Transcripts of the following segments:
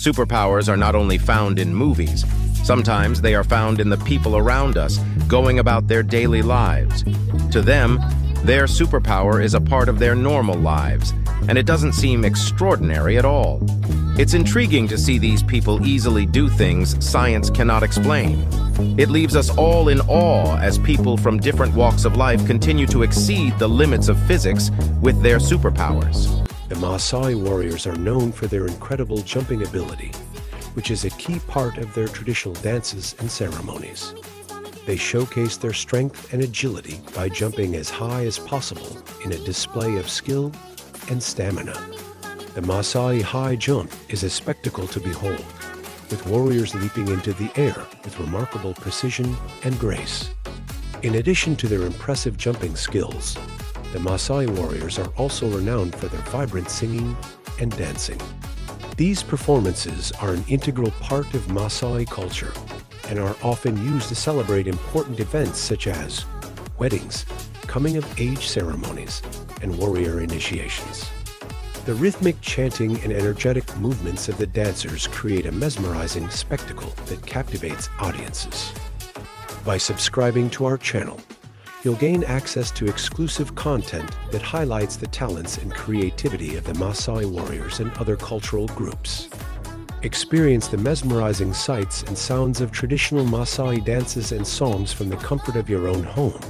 Superpowers are not only found in movies, sometimes they are found in the people around us, going about their daily lives. To them, their superpower is a part of their normal lives, and it doesn't seem extraordinary at all. It's intriguing to see these people easily do things science cannot explain. It leaves us all in awe as people from different walks of life continue to exceed the limits of physics with their superpowers. The Maasai warriors are known for their incredible jumping ability, which is a key part of their traditional dances and ceremonies. They showcase their strength and agility by jumping as high as possible in a display of skill and stamina. The Maasai high jump is a spectacle to behold, with warriors leaping into the air with remarkable precision and grace. In addition to their impressive jumping skills, the Maasai warriors are also renowned for their vibrant singing and dancing. These performances are an integral part of Maasai culture and are often used to celebrate important events such as weddings, coming-of-age ceremonies, and warrior initiations. The rhythmic chanting and energetic movements of the dancers create a mesmerizing spectacle that captivates audiences. By subscribing to our channel, you'll gain access to exclusive content that highlights the talents and creativity of the Maasai warriors and other cultural groups. Experience the mesmerizing sights and sounds of traditional Maasai dances and songs from the comfort of your own home,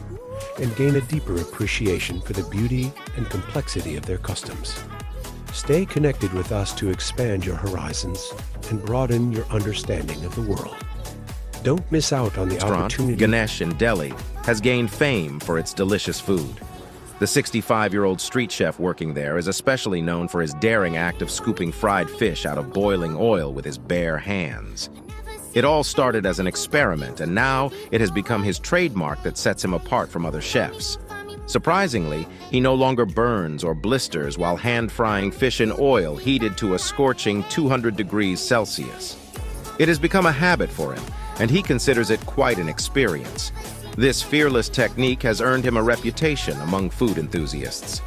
and gain a deeper appreciation for the beauty and complexity of their customs. Stay connected with us to expand your horizons and broaden your understanding of the world. Don't miss out on the opportunity. Ganesh in Delhi has gained fame for its delicious food. The 65-year-old street chef working there is especially known for his daring act of scooping fried fish out of boiling oil with his bare hands. It all started as an experiment, and now it has become his trademark that sets him apart from other chefs. Surprisingly, he no longer burns or blisters while hand-frying fish in oil heated to a scorching 200 degrees Celsius. It has become a habit for him, and he considers it quite an experience. This fearless technique has earned him a reputation among food enthusiasts.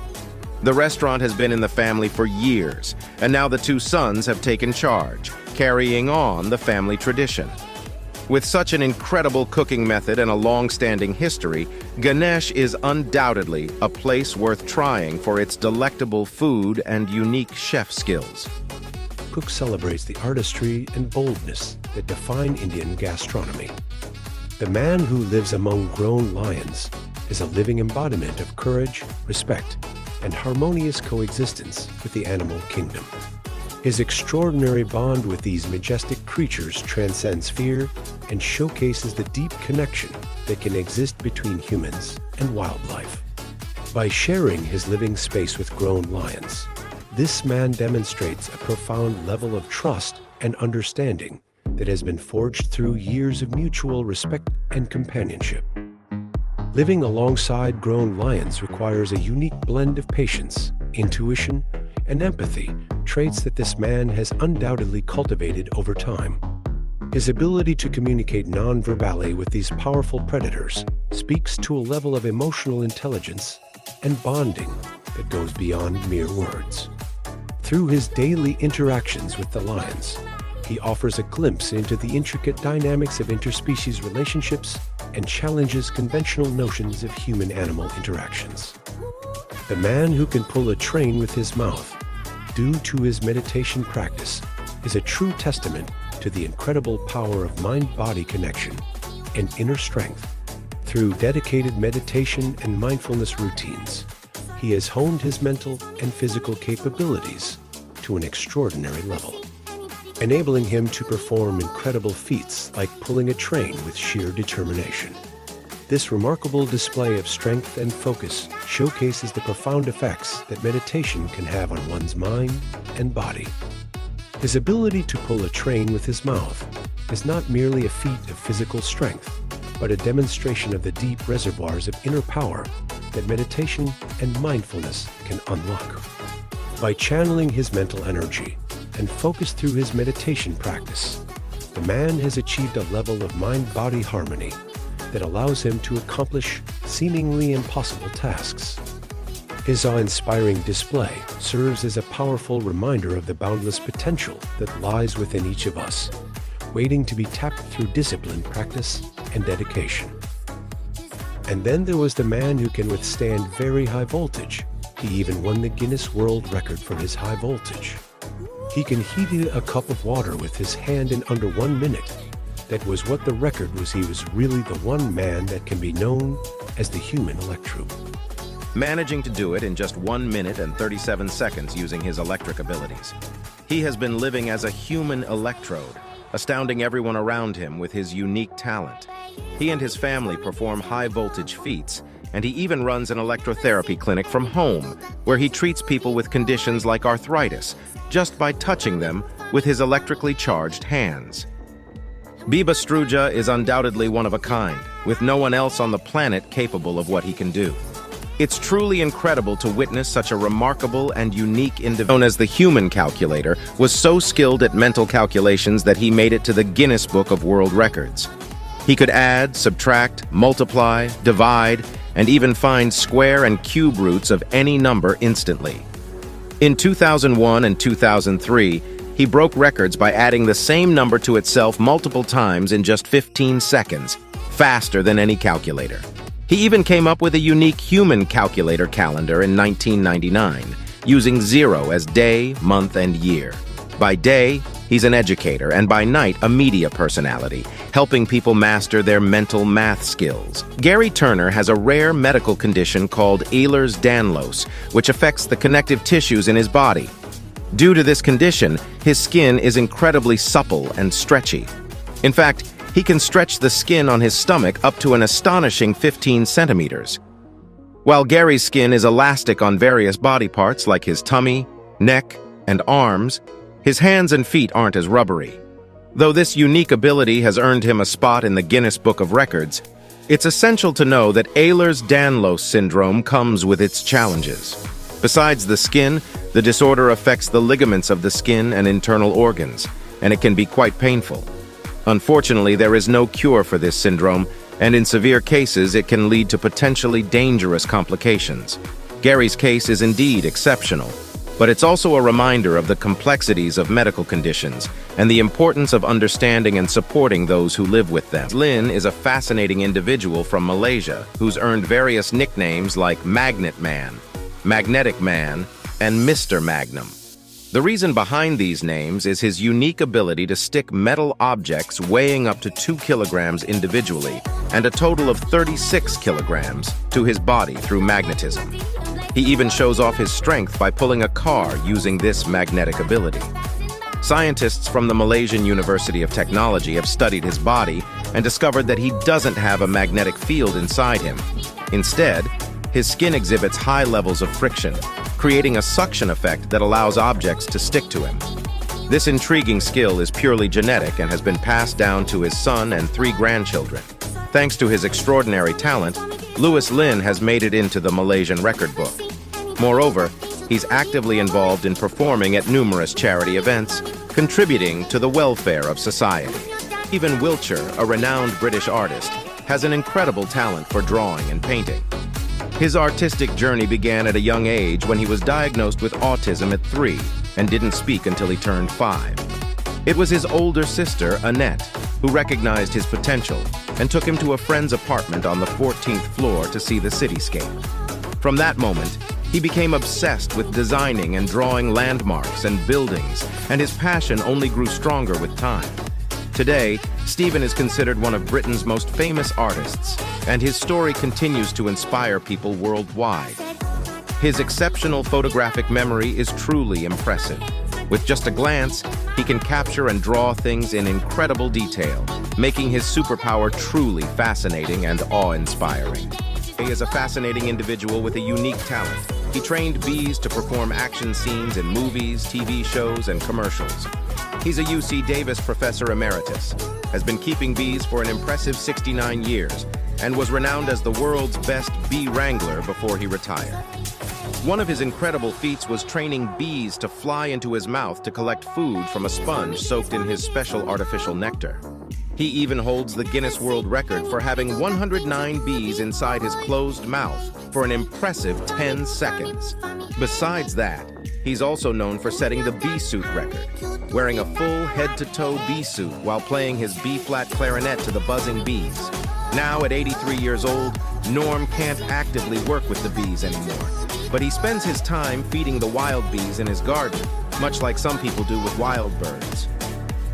The restaurant has been in the family for years, and now the two sons have taken charge, carrying on the family tradition. With such an incredible cooking method and a long-standing history, Ganesh is undoubtedly a place worth trying for its delectable food and unique chef skills. Cook celebrates the artistry and boldness that define Indian gastronomy. The man who lives among grown lions is a living embodiment of courage, respect, and harmonious coexistence with the animal kingdom. His extraordinary bond with these majestic creatures transcends fear and showcases the deep connection that can exist between humans and wildlife. By sharing his living space with grown lions, this man demonstrates a profound level of trust and understanding that has been forged through years of mutual respect and companionship. Living alongside grown lions requires a unique blend of patience, intuition, and empathy, traits that this man has undoubtedly cultivated over time. His ability to communicate non-verbally with these powerful predators speaks to a level of emotional intelligence and bonding that goes beyond mere words. Through his daily interactions with the lions, he offers a glimpse into the intricate dynamics of interspecies relationships and challenges conventional notions of human-animal interactions. The man who can pull a train with his mouth, due to his meditation practice, is a true testament to the incredible power of mind-body connection and inner strength. Through dedicated meditation and mindfulness routines, he has honed his mental and physical capabilities to an extraordinary level, enabling him to perform incredible feats like pulling a train with sheer determination. This remarkable display of strength and focus showcases the profound effects that meditation can have on one's mind and body. His ability to pull a train with his mouth is not merely a feat of physical strength, but a demonstration of the deep reservoirs of inner power that meditation and mindfulness can unlock. By channeling his mental energy and focus through his meditation practice, the man has achieved a level of mind-body harmony that allows him to accomplish seemingly impossible tasks. His awe-inspiring display serves as a powerful reminder of the boundless potential that lies within each of us, waiting to be tapped through discipline, practice, and dedication. And then there was the man who can withstand very high voltage. He even won the Guinness World Record for his high voltage. He can heat a cup of water with his hand in under 1 minute. That was what the record was. He was really the one man that can be known as the human electrode. Managing to do it in just 1 minute and 37 seconds using his electric abilities. He has been living as a human electrode, astounding everyone around him with his unique talent. He and his family perform high-voltage feats, and he even runs an electrotherapy clinic from home, where he treats people with conditions like arthritis, just by touching them with his electrically charged hands. Biba Struja is undoubtedly one of a kind, with no one else on the planet capable of what he can do. It's truly incredible to witness such a remarkable and unique individual. Known as the human calculator, was so skilled at mental calculations that he made it to the Guinness Book of World Records. He could add, subtract, multiply, divide, and even find square and cube roots of any number instantly. In 2001 and 2003, he broke records by adding the same number to itself multiple times in just 15 seconds, faster than any calculator. He even came up with a unique human calculator calendar in 1999, using 0 as day, month, and year. By day, he's an educator, and by night, a media personality, helping people master their mental math skills. Gary Turner has a rare medical condition called Ehlers-Danlos, which affects the connective tissues in his body. Due to this condition, his skin is incredibly supple and stretchy. In fact, he can stretch the skin on his stomach up to an astonishing 15 centimeters. While Gary's skin is elastic on various body parts like his tummy, neck, and arms, his hands and feet aren't as rubbery. Though this unique ability has earned him a spot in the Guinness Book of Records, it's essential to know that Ehlers-Danlos syndrome comes with its challenges. Besides the skin, the disorder affects the ligaments of the skin and internal organs, and it can be quite painful. Unfortunately, there is no cure for this syndrome, and in severe cases, it can lead to potentially dangerous complications. Gary's case is indeed exceptional, but it's also a reminder of the complexities of medical conditions and the importance of understanding and supporting those who live with them. Lin is a fascinating individual from Malaysia who's earned various nicknames like Magnet Man, Magnetic Man, and Mr. Magnum. The reason behind these names is his unique ability to stick metal objects weighing up to 2 kilograms individually and a total of 36 kilograms to his body through magnetism. He even shows off his strength by pulling a car using this magnetic ability. Scientists from the Malaysian University of Technology have studied his body and discovered that he doesn't have a magnetic field inside him. Instead, his skin exhibits high levels of friction, creating a suction effect that allows objects to stick to him. This intriguing skill is purely genetic and has been passed down to his son and 3 grandchildren. Thanks to his extraordinary talent, Louis Lin has made it into the Malaysian record book. Moreover, he's actively involved in performing at numerous charity events, contributing to the welfare of society. Even Wiltshire, a renowned British artist, has an incredible talent for drawing and painting. His artistic journey began at a young age when he was diagnosed with autism at 3 and didn't speak until he turned 5. It was his older sister, Annette, who recognized his potential and took him to a friend's apartment on the 14th floor to see the cityscape. From that moment, he became obsessed with designing and drawing landmarks and buildings, and his passion only grew stronger with time. Today, Stephen is considered one of Britain's most famous artists, and his story continues to inspire people worldwide. His exceptional photographic memory is truly impressive. With just a glance, he can capture and draw things in incredible detail, making his superpower truly fascinating and awe-inspiring. He is a fascinating individual with a unique talent. He trained bees to perform action scenes in movies, TV shows, and commercials. He's a UC Davis Professor Emeritus, has been keeping bees for an impressive 69 years, and was renowned as the world's best bee wrangler before he retired. One of his incredible feats was training bees to fly into his mouth to collect food from a sponge soaked in his special artificial nectar. He even holds the Guinness World Record for having 109 bees inside his closed mouth for an impressive 10 seconds. Besides that, he's also known for setting the bee suit record, wearing a full head-to-toe bee suit while playing his B-flat clarinet to the buzzing bees. Now, at 83 years old, Norm can't actively work with the bees anymore, but he spends his time feeding the wild bees in his garden, much like some people do with wild birds.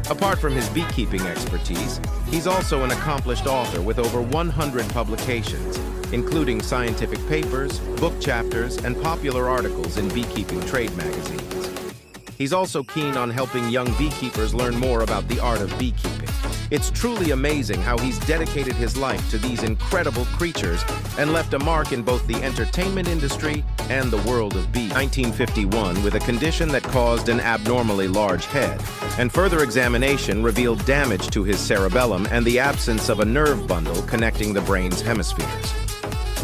Apart from his beekeeping expertise, he's also an accomplished author with over 100 publications, including scientific papers, book chapters, and popular articles in beekeeping trade magazines. He's also keen on helping young beekeepers learn more about the art of beekeeping. It's truly amazing how he's dedicated his life to these incredible creatures and left a mark in both the entertainment industry and the world of bees. 1951, with a condition that caused an abnormally large head, and further examination revealed damage to his cerebellum and the absence of a nerve bundle connecting the brain's hemispheres.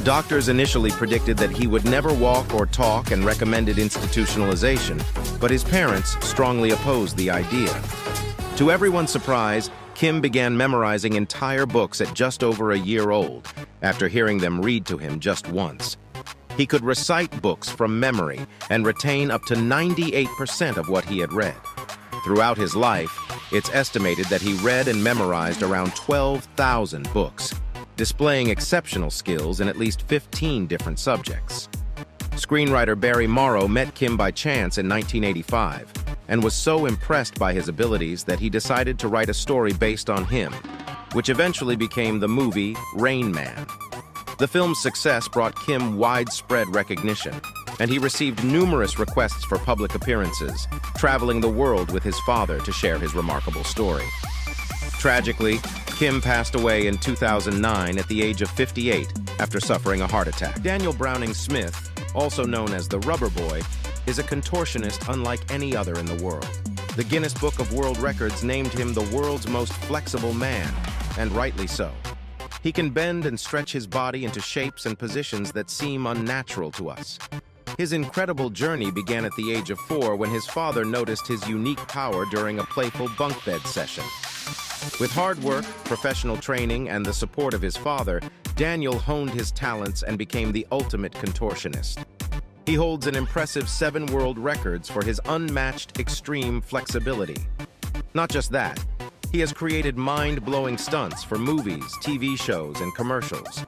Doctors initially predicted that he would never walk or talk and recommended institutionalization, but his parents strongly opposed the idea. To everyone's surprise, Kim began memorizing entire books at just over a year old, after hearing them read to him just once. He could recite books from memory and retain up to 98% of what he had read. Throughout his life, it's estimated that he read and memorized around 12,000 books, displaying exceptional skills in at least 15 different subjects. Screenwriter Barry Morrow met Kim by chance in 1985 and was so impressed by his abilities that he decided to write a story based on him, which eventually became the movie Rain Man. The film's success brought Kim widespread recognition, and he received numerous requests for public appearances, traveling the world with his father to share his remarkable story. Tragically, Kim passed away in 2009 at the age of 58 after suffering a heart attack. Daniel Browning Smith, also known as the Rubber Boy, is a contortionist unlike any other in the world. The Guinness Book of World Records named him the world's most flexible man, and rightly so. He can bend and stretch his body into shapes and positions that seem unnatural to us. His incredible journey began at the age of 4 when his father noticed his unique power during a playful bunk bed session. With hard work, professional training, and the support of his father, Daniel honed his talents and became the ultimate contortionist. He holds an impressive 7 world records for his unmatched extreme flexibility. Not just that, he has created mind-blowing stunts for movies, TV shows, and commercials.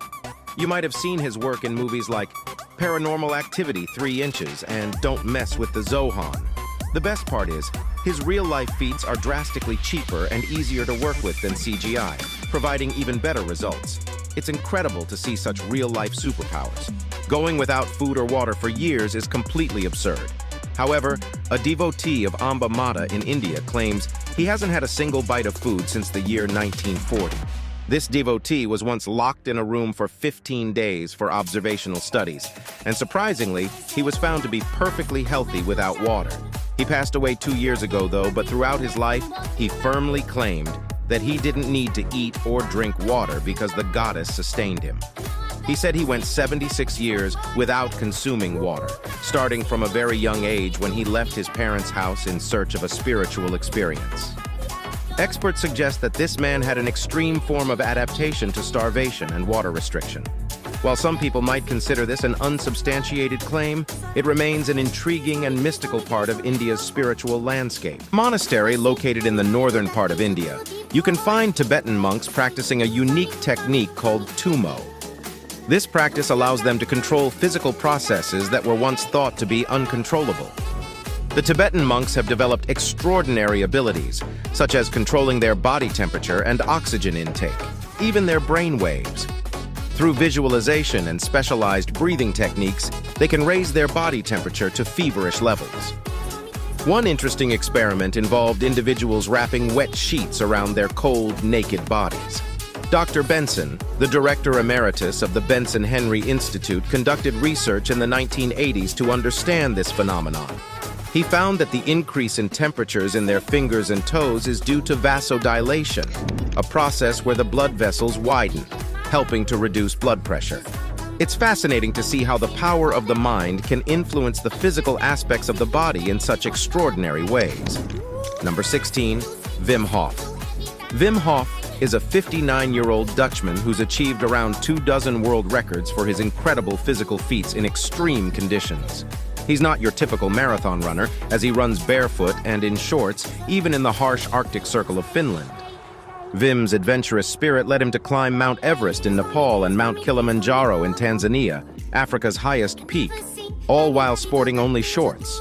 You might have seen his work in movies like Paranormal Activity 3 Inches and Don't Mess with the Zohan. The best part is, his real-life feats are drastically cheaper and easier to work with than CGI, providing even better results. It's incredible to see such real-life superpowers. Going without food or water for years is completely absurd. However, a devotee of Amba Mata in India claims he hasn't had a single bite of food since the year 1940. This devotee was once locked in a room for 15 days for observational studies, and surprisingly, he was found to be perfectly healthy without water. He passed away 2 years ago, though, but throughout his life, he firmly claimed that he didn't need to eat or drink water because the goddess sustained him. He said he went 76 years without consuming water, starting from a very young age when he left his parents' house in search of a spiritual experience. Experts suggest that this man had an extreme form of adaptation to starvation and water restriction. While some people might consider this an unsubstantiated claim, it remains an intriguing and mystical part of India's spiritual landscape. Monastery located in the northern part of India, you can find Tibetan monks practicing a unique technique called tumo. This practice allows them to control physical processes that were once thought to be uncontrollable. The Tibetan monks have developed extraordinary abilities, such as controlling their body temperature and oxygen intake, even their brain waves. Through visualization and specialized breathing techniques, they can raise their body temperature to feverish levels. One interesting experiment involved individuals wrapping wet sheets around their cold, naked bodies. Dr. Benson, the director emeritus of the Benson Henry Institute, conducted research in the 1980s to understand this phenomenon. He found that the increase in temperatures in their fingers and toes is due to vasodilation, a process where the blood vessels widen, helping to reduce blood pressure. It's fascinating to see how the power of the mind can influence the physical aspects of the body in such extraordinary ways. Number 16, Wim Hof. Wim Hof is a 59-year-old Dutchman who's achieved around 24 world records for his incredible physical feats in extreme conditions. He's not your typical marathon runner, as he runs barefoot and in shorts, even in the harsh Arctic Circle of Finland. Vim's adventurous spirit led him to climb Mount Everest in Nepal and Mount Kilimanjaro in Tanzania, Africa's highest peak, all while sporting only shorts.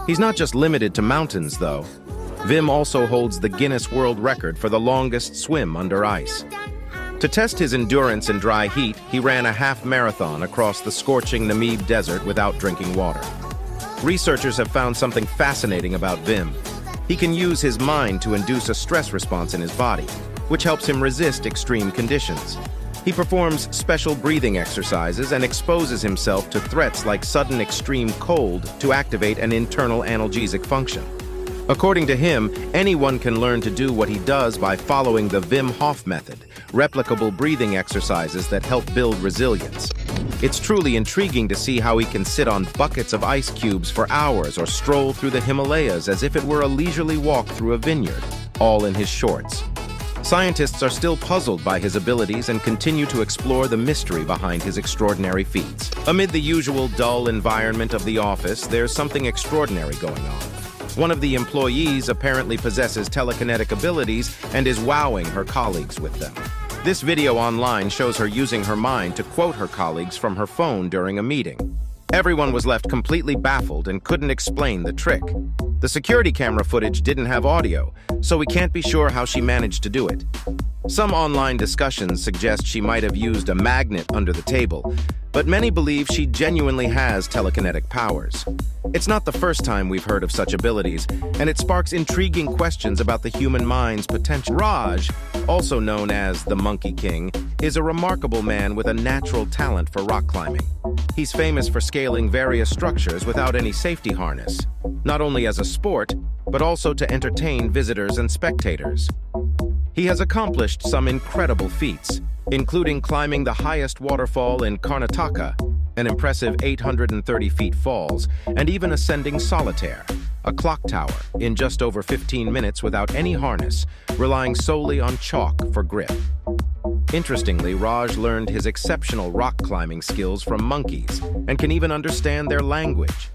He's not just limited to mountains, though. Vim also holds the Guinness World Record for the longest swim under ice. To test his endurance in dry heat, he ran a half marathon across the scorching Namib Desert without drinking water. Researchers have found something fascinating about Vim. He can use his mind to induce a stress response in his body, which helps him resist extreme conditions. He performs special breathing exercises and exposes himself to threats like sudden extreme cold to activate an internal analgesic function. According to him, anyone can learn to do what he does by following the Wim Hof method, replicable breathing exercises that help build resilience. It's truly intriguing to see how he can sit on buckets of ice cubes for hours or stroll through the Himalayas as if it were a leisurely walk through a vineyard, all in his shorts. Scientists are still puzzled by his abilities and continue to explore the mystery behind his extraordinary feats. Amid the usual dull environment of the office, there's something extraordinary going on. One of the employees apparently possesses telekinetic abilities and is wowing her colleagues with them. This video online shows her using her mind to quote her colleagues from her phone during a meeting. Everyone was left completely baffled and couldn't explain the trick. The security camera footage didn't have audio, so we can't be sure how she managed to do it. Some online discussions suggest she might have used a magnet under the table, but many believe she genuinely has telekinetic powers. It's not the first time we've heard of such abilities, and it sparks intriguing questions about the human mind's potential. Raj, also known as the Monkey King, is a remarkable man with a natural talent for rock climbing. He's famous for scaling various structures without any safety harness, not only as a sport, but also to entertain visitors and spectators. He has accomplished some incredible feats, including climbing the highest waterfall in Karnataka, an impressive 830 feet falls, and even ascending Solitaire, a clock tower, in just over 15 minutes without any harness, relying solely on chalk for grip. Interestingly, Raj learned his exceptional rock climbing skills from monkeys and can even understand their language.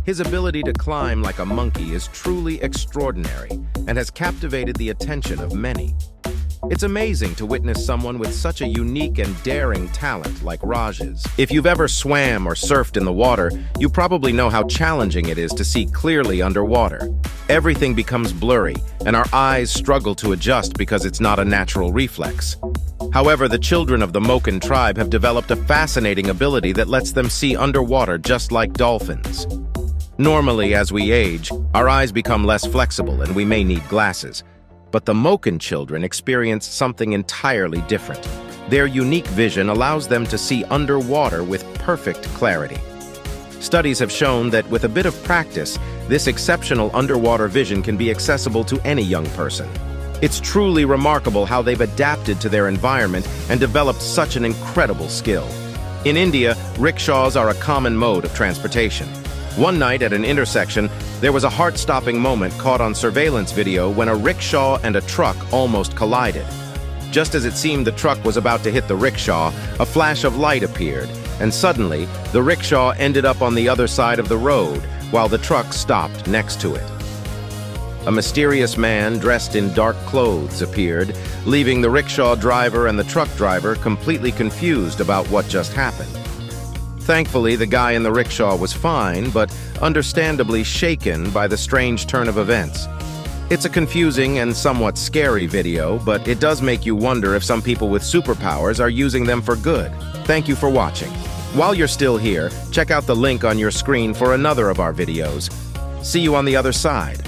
His ability to climb like a monkey is truly extraordinary and has captivated the attention of many. It's amazing to witness someone with such a unique and daring talent like Raj's. If you've ever swam or surfed in the water, you probably know how challenging it is to see clearly underwater. Everything becomes blurry, and our eyes struggle to adjust because it's not a natural reflex. However, the children of the Moken tribe have developed a fascinating ability that lets them see underwater just like dolphins. Normally, as we age, our eyes become less flexible and we may need glasses. But the Moken children experience something entirely different. Their unique vision allows them to see underwater with perfect clarity. Studies have shown that with a bit of practice, this exceptional underwater vision can be accessible to any young person. It's truly remarkable how they've adapted to their environment and developed such an incredible skill. In India, rickshaws are a common mode of transportation. One night at an intersection, there was a heart-stopping moment caught on surveillance video when a rickshaw and a truck almost collided. Just as it seemed the truck was about to hit the rickshaw, a flash of light appeared, and suddenly, the rickshaw ended up on the other side of the road, while the truck stopped next to it. A mysterious man dressed in dark clothes appeared, leaving the rickshaw driver and the truck driver completely confused about what just happened. Thankfully, the guy in the rickshaw was fine, but understandably shaken by the strange turn of events. It's a confusing and somewhat scary video, but it does make you wonder if some people with superpowers are using them for good. Thank you for watching. While you're still here, check out the link on your screen for another of our videos. See you on the other side.